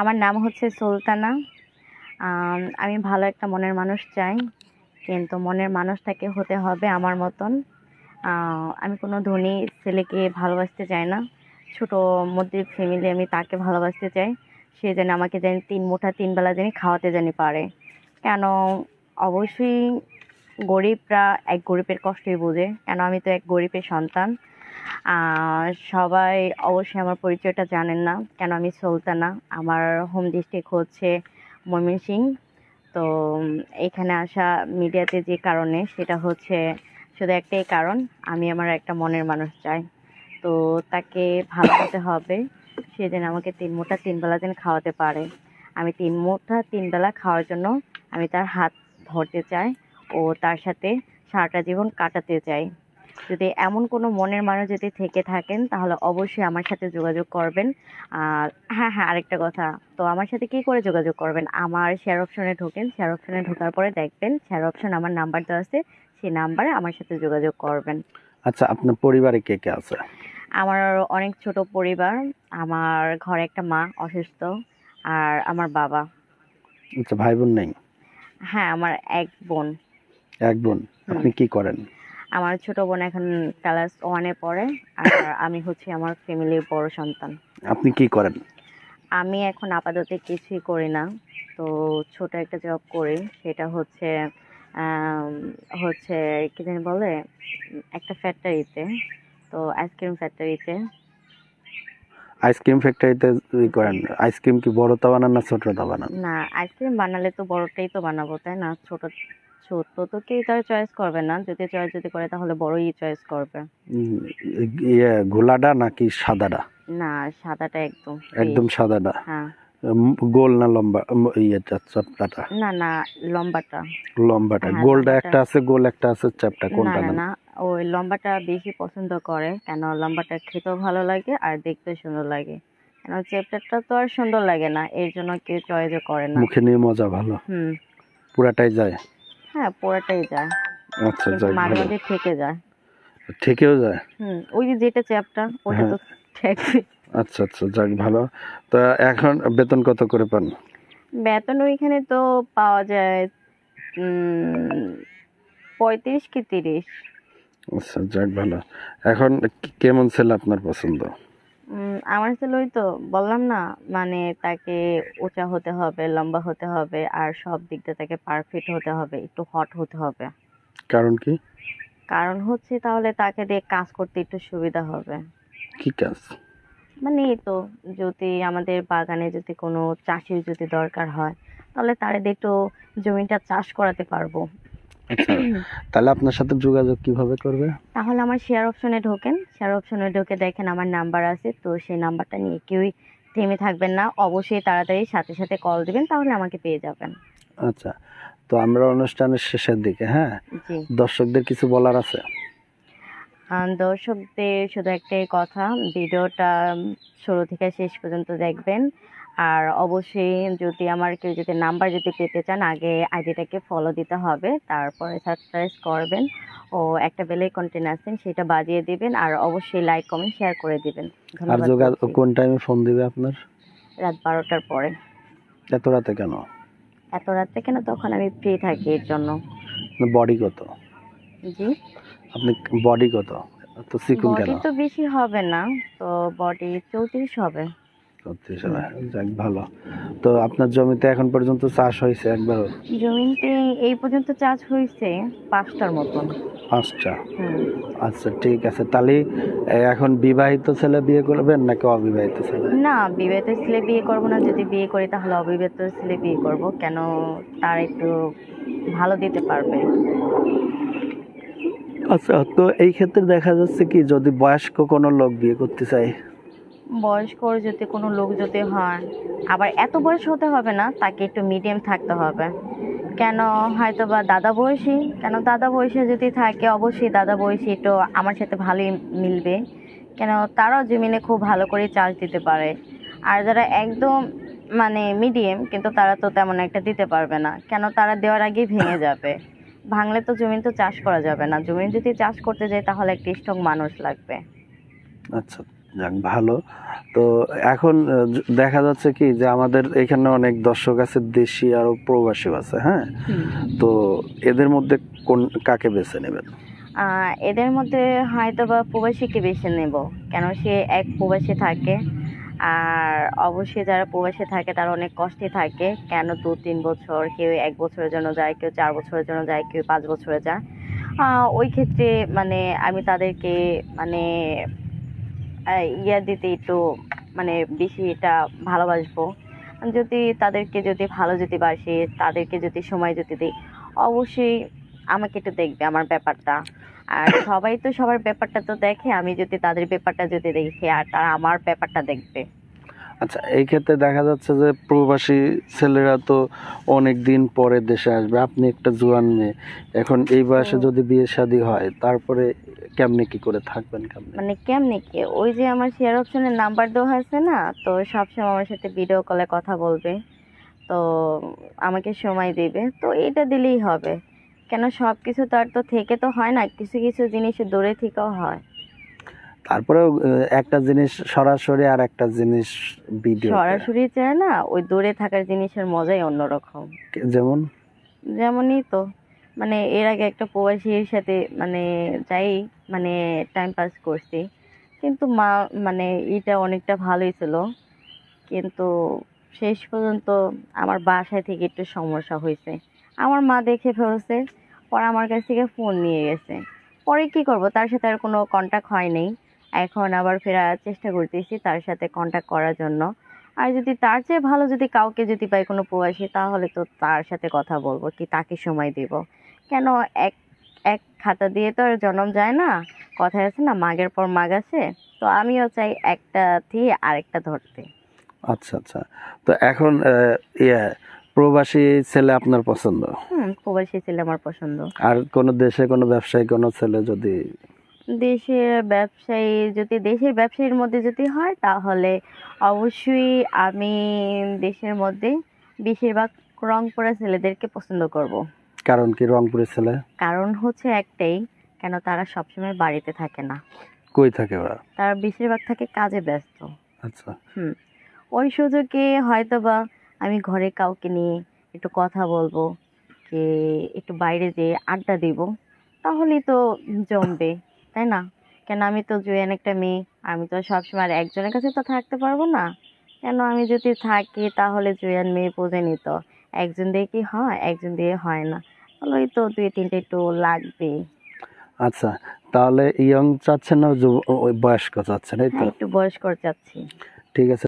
আমার নাম হচ্ছে সুলতানা। আমি ভালো একটা মনের মানুষ চাই, কিন্তু মনের মানুষটাকে হতে হবে আমার মতন। আমি কোনো ধনী ছেলেকে ভালোবাসতে চাই না। ছোট মধ্যবিত্ত ফ্যামিলি, আমি তাকে ভালোবাসতে চাই। সে যেন আমাকে জানি ৩ মুঠা ৩ বেলা জানি খাওয়াতে জানি পারে। কেন? অবশ্যই গরিবরা এক গরিবের কষ্টই বোঝে। কেন আমি তো এক গরিবের সন্তান। সবাই অবশ্যই আমার পরিচয়টা জানেন না। কেন আমি সুলতানা। আমার হোম ডিস্ট্রিক্ট হচ্ছে ময়মনসিংহ। তো এখানে আসা মিডিয়াতে যে কারণে, সেটা হচ্ছে শুধু একটাই কারণ, আমি আমার একটা মনের মানুষ চাই। তো তাকে ভালোবাসতে হবে। সে যেন আমাকে ৩ মুঠা ৩ বেলা যেন খাওয়াতে পারে। আমি ৩ মুঠা ৩ বেলা খাওয়ার জন্য আমি তার হাত ধরতে চাই ও তার সাথে সারাটা জীবন কাটাতে চাই। যদি এমন কোনো মনের মানুষ যদি থেকে থাকেন, তাহলে অবশ্যই আমার সাথে যোগাযোগ করবেন। আর হ্যাঁ, আরেকটা কথা, তো আমার সাথে কী করে যোগাযোগ করবেন? আমার শেয়ার অপশনে ঢোকেন। শেয়ার অপশনে ঢোকার পরে দেখবেন শেয়ার অপশন আমার নাম্বার দেওয়া আছে, সেই নাম্বারে আমার সাথে যোগাযোগ করবেন। আচ্ছা, আপনার পরিবারে কে কে আছে? আমার অনেক ছোট পরিবার। আমার ঘরে একটা মা অসুস্থ, আর আমার বাবা। আচ্ছা, ভাই বোন নেই? হ্যাঁ, আমার এক বোন। এক বোন। আপনি কি করেন? আমার ছোট বোন এখন ক্লাস 1-এ পড়ে, আর আমি হচ্ছি আমার ফ্যামিলির বড় সন্তান। আপনি কি করেন? আমি এখন আপাতত কিছুই করি না। তো ছোট একটা জব করি, সেটা হচ্ছে আম হচ্ছে কি জানি বলে? একটা ফ্যাক্টরিতে। তো আইসক্রিম ফ্যাক্টরিতে। আইসক্রিম ফ্যাক্টরিতে করেন? আইসক্রিম কি বড়টা বানান না ছোটটা বানান? না, আইসক্রিম বানালে তো বড়টাই তো বানাবো, তাই না? ছোট ছোট তো কেউ তার চয়েস করবে না। যদি চয়েস করে তাহলে বড়ই চয়েস করবে। ঘোলাটা নাকি সাদাটা? না, সাদাটা একদম একদম ফ্রেশ। সাদাটা। হ্যাঁ। গোল না লম্বা? ইয়েটা চাপটাটা? না, লম্বাটা। লম্বাটা। হ্যাঁ, গোলটা লম্বাটা। একটা আছে, গোল একটা আছে, চাপটা না, কোনটা না, নেন? না, ওই লম্বাটা বেশি পছন্দ করে। কেন? লম্বাটা খেতেও ভালো লাগে আর দেখতেও সুন্দর লাগে। কেন? চ্যাপ্টারটা তো আর সুন্দর লাগে না, এর জন্য কেউ চয়েসও করে না। মুখে নিয়ে মজা ভালো। পুরাটাই যায়? হ্যাঁ, পুরাটাই যায়। আচ্ছা, কিন্তু যাক মাঝে ভালো। মাঝে থেকে যায়। থেকেও যায়? ওই যে যেটা চ্যাপ্টার, ওটা তো ঠেকবে। আচ্ছা, যাক ভালো। তা এখন বেতন কত করে পান? বেতন ওইখানে তো পাওয়া যায় ৩৫ কি ৩০। আচ্ছা, যাক ভালো। এখন কেমন ছেলে আপনার পছন্দ? আমার ছেলে ওই তো বললাম না, মানে তাকে উঁচা হতে হবে, লম্বা হতে হবে, আর সব দিক দিয়ে তাকে পারফেক্ট হতে হবে, একটু হট হতে হবে। কারণ কি? কারণ হচ্ছে তাহলে তাকে দিয়ে কাজ করতে একটু সুবিধা হবে। কি কাজ? মানে এই তো, যদি আমাদের বাগানে যদি কোনো চাষির যদি দরকার হয়, তাহলে তারে দিয়ে একটু জমিটা চাষ করাতে পারবো। আচ্ছা, তাহলে আপনার সাথে যোগাযোগ কিভাবে করবে? তাহলে আমার শেয়ার অপশনে ঢোকেন। শেয়ার অপশনে ঢুকে দেখেন আমার নাম্বার আছে, তো সেই নাম্বারটা নিয়ে কেউই থেমে থাকবেন না। অবশ্যই তাড়াতাড়ি সাথে সাথে কল দিবেন, তাহলে আমাকে পেয়ে যাবেন। আচ্ছা, তো আমরা অনুষ্ঠানের শেষের দিকে, হ্যাঁ, জি। দর্শকদের কিছু বলার আছে? দর্শকদের শুধু একটাই কথা, ভিডিওটা শুরু থেকে শেষ পর্যন্ত দেখবেন। আর অবশ্যই যদি আমার কেউ যদি নাম্বার যদি পেতে চান, আগে আইডিটাকে ফলো দিতে হবে, তারপরে সাবস্ক্রাইব করবেন ও একটা বেল আইকনটি আছেন সেটা বাজিয়ে দিবেন, আর অবশ্যই লাইক কমেন্ট শেয়ার করে দিবেন। আর ধন্যবাদ বলছি। কোন টাইমে ফোন দিবে আপনার? রাত 12টার পরে। এত রাতে কেন? এত রাতে কেন? তখন আমি ফ্রি থাকি এর জন্য। বডি কত? জি। আপনি বডি কত? তো চিকুন কেন? বডি তো বেশি হবে না, তো বডি 34 হবে। 34 হবে, যাক ভালো। তো আপনার জমিতে এখন পর্যন্ত চাষ হয়েছে একবারও? জমিতে এই পর্যন্ত চাষ হয়েছে 5টার মতন। 5টা? আচ্ছা, ঠিক আছে। তাহলে এখন বিবাহিত ছেলে বিয়ে করবেন নাকি অবিবাহিত ছেলে? না, বিবাহিত ছেলে বিয়ে করব না। যদি বিয়ে করি তাহলে অবিবাহিত ছেলে বিয়ে করব। কেন? তার একটু ভালো দিতে পারবে। আচ্ছা, তো এই ক্ষেত্রে দেখা যাচ্ছে কি, যদি বয়স্ক কোনো লোক বিয়ে করতে চায়? বয়স্ক যদি কোনো লোক যদি হয়, আবার এত বয়স হতে হবে না, তাকে একটু মিডিয়াম থাকতে হবে। কেন? হয়তো বা দাদা বয়সী। কেন? দাদা বয়সী যদি থাকে, অবশ্যই দাদা বয়সী একটু আমার সাথে ভালোই মিলবে। কেন? তারাও জমিনে খুব ভালো করে চাষ দিতে পারে। আর যারা একদম মানে মিডিয়াম, কিন্তু তারা তো তেমন একটা দিতে পারবে না। কেন? তারা দেওয়ার আগেই ভেঙে যাবে। ভাঙলে তো জমি তো চাষ করা যাবে না। জমি যদি চাষ করতে যায় তাহলে একটা স্ট্রং মানুষ লাগবে। আচ্ছা, যাক ভালো। তো এখন দেখা যাচ্ছে কি যে আমাদের এখানে অনেক দর্শক আছে, দেশি আরো প্রবাসী আছে, হ্যাঁ? হুম। তো এদের মধ্যে কোন কাকে বেছে নেবেন? এদের মধ্যে হয়তো বা প্রবাসীকে বেছে নেব, কেন সে এক প্রবাসী থাকে। আর অবশ্যই যারা প্রবাসী থাকে তারা অনেক কষ্টে থাকে, কেন 2-3 বছর, কেউ 1 বছরের জন্য যায়, কেউ 4 বছরের জন্য যায়, কেউ 5 বছরে যায়। ওই ক্ষেত্রে মানে আমি তাদেরকে মানে ইয়া দিতে একটু মানে বেশি এটা ভালোবাসবো। যদি তাদেরকে যদি ভালো যদি বাসি, তাদেরকে যদি সময় যদি দিই, অবশ্যই আমাকে একটু দেখবে আমার ব্যাপারটা। আর সবাই তো সবার ব্যাপারটা তো দেখে, আমি যদি তাদের ব্যাপারটা যদি দেখি আর তারা আমার ব্যাপারটা দেখবে। আচ্ছা, এই ক্ষেত্রে দেখা যাচ্ছে যে প্রবাসী ছেলেরা তো অনেক দিন পরে দেশে আসবে, আপনি একটা জোয়ান মেয়ে, এখন এই বয়সে হুম। যদি বিয়ে শাদী হয় তারপরে কেমনে কি করে থাকবেন কেমনে? মানে কেমনে কি, ওই যে আমার শেয়ার অপশনের নাম্বার দেওয়া আছে না, তো সবসময় আমার সাথে ভিডিও কলে কথা বলবে, তো আমাকে সময় দিবে, তো এটা দিলেই হবে। কেন সব কিছু তো আর তো থেকে তো হয় না, কিছু কিছু জিনিস দূরে থেকেও হয়। তারপরেও একটা জিনিস সরাসরি আর একটা জিনিস ভিডিওতে, সরাসরি চায় না, ওই দূরে থাকার জিনিসের মজাই অন্যরকম। যেমন যেমনই তো মানে এর আগে একটা প্রবাসীর সাথে মানে যাই মানে টাইম পাস করছি, কিন্তু মানে এটা অনেকটা ভালোই ছিল, কিন্তু শেষ পর্যন্ত আমার বাসায় থেকে একটু সমস্যা হয়েছে। আমার মা দেখে ফেলছে, পরে আমার কাছ থেকে ফোন নিয়ে গেছে। পরে কি করব, তার সাথে আর কোনো কন্টাক্ট হয় নাই। এখন আবার ফেরার চেষ্টা করতেছি তার সাথে কন্টাক্ট করার জন্য। আর যদি তার চেয়ে ভালো যদি কাউকে যদি পাই কোনো প্রবাসী, তাহলে তো তার সাথে কথা বলবো, কি তাকে সময় দিব। কেন, এক এক খাতা দিয়ে তো আর জনম যায় না, কথায় আছে না মাগের পর মাগ আছে। তো আমিও চাই একটা দিয়ে আরেকটা ধরতে। আচ্ছা আচ্ছা। তো এখন ইয়ে প্রবাসী ছেলে আপনার পছন্দ? প্রবাসী ছেলে আমার পছন্দ। আর কোনো দেশে কোনো ব্যবসায়ী কোনো ছেলে যদি? দেশের ব্যবসায়ী, যদি দেশের ব্যবসায়ীর মধ্যে যদি হয় তাহলে অবশ্যই আমি দেশের মধ্যে বেশিরভাগ রংপুরা ছেলেদেরকে পছন্দ করব। কারণ কি রংপুরের ছেলে? কারণ হচ্ছে একটাই, কেন তারা সবসময় বাড়িতে থাকে না, কই থাকে ওরা? তারা বেশিরভাগ থাকে কাজে ব্যস্ত। আচ্ছা। হুম। ওই সুযোগে হয়তোবা আমি ঘরে কাউকে নিয়ে একটু কথা বলবো, কি একটু বাইরে যেয়ে আড্ডা দিব, তাহলেই তো জমবে, তাই না? কেন আমি তো জুয়ান একটা মেয়ে, আমি তো সবসময় আর একজনের কাছে তো থাকতে পারবো না। কেন আমি যদি থাকি তাহলে জুয়ান মেয়ে বোঝেনি তো, একজন দিয়ে কি হয়, একজন দিয়ে হয় না, তাহলে ওই তো 2-3টা একটু লাগবে। আচ্ছা, তাহলে ইয়ং চাচ্ছেন না ওই বয়স্ক চাচ্ছেন, এই তো? হ্যাঁ, একটু বয়স্কর চাচ্ছি। ঠিক আছে।